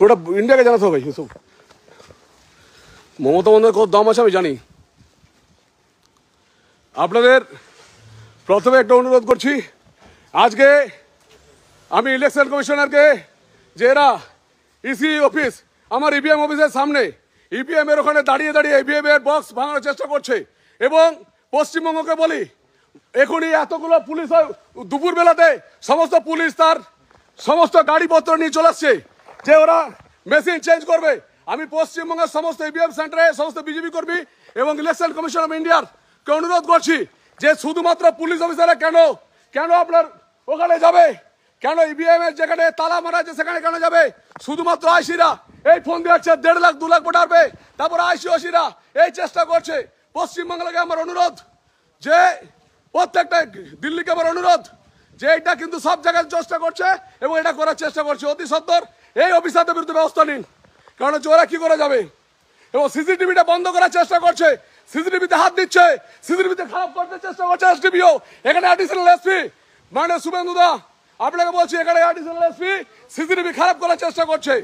ওটা ইন্ডিয়াকে জানাতে হবে এসব। মমতা বন্দ্যোপাধ্যায়ের কত দাম আছে আমি জানি। আপনাদের প্রথমে একটা অনুরোধ করছি, আজকে আমি ইলেকশন কমিশনারকে যে এরা ইসি অফিস আমার ইভিএম অফিসের সামনে ইভিএম এর ওখানে দাঁড়িয়ে দাঁড়িয়ে ইভিএম এর বক্স ভাঙানোর চেষ্টা করছে, এবং পশ্চিমবঙ্গকে বলি এখনই এতগুলো পুলিশ দুপুর বেলাতে সমস্ত পুলিশ তার সমস্ত গাড়িপত্র নিয়ে চলে আসছে যে ওরা মেশিন চেঞ্জ করবে। আমি পশ্চিমবঙ্গের সমস্ত ইভিএম সেন্টারে সমস্ত বিজেপি কর্মী এবং ইলেকশন কমিশন অফ ইন্ডিয়ার কে অনুরোধ করছি যে শুধুমাত্র পুলিশ অফিসাররা কেন আপনার ওখানে যাবে, কেন ইভিএম এর যেখানে তালা মারা আছে সেখানে কেন যাবে? শুধুমাত্র আইসিরা এই ফোন দিয়ে 1.5 লাখ 2 লাখ ভোট আসবে, তারপর আইসিওসিরা এই চেষ্টা করছে। পশ্চিমবাংলাকে আমার অনুরোধ যে প্রত্যেকটা দিল্লিকে আমার অনুরোধ যে এটা কিন্তু সব জায়গায় চেষ্টা করছে এবং এটা করার চেষ্টা করছে। অতি সত্বর এই অফিসারদের বিরুদ্ধে ব্যবস্থা নিন, কারণ ওরা কি করে যাবে। এবং সিসিটিভিটা বন্ধ করার চেষ্টা করছে, সিসিটিভিতে হাত দিচ্ছে, সিসিটিভিতে খারাপ করতে চেষ্টা করছে এসডিপিও। এখানে অ্যাডিশনাল এসপি মানে শুভেন্দু দা আপনাকে বলছি, এখানে অ্যাডিশনাল এসপি সিসিটিভি খারাপ করার চেষ্টা করছে।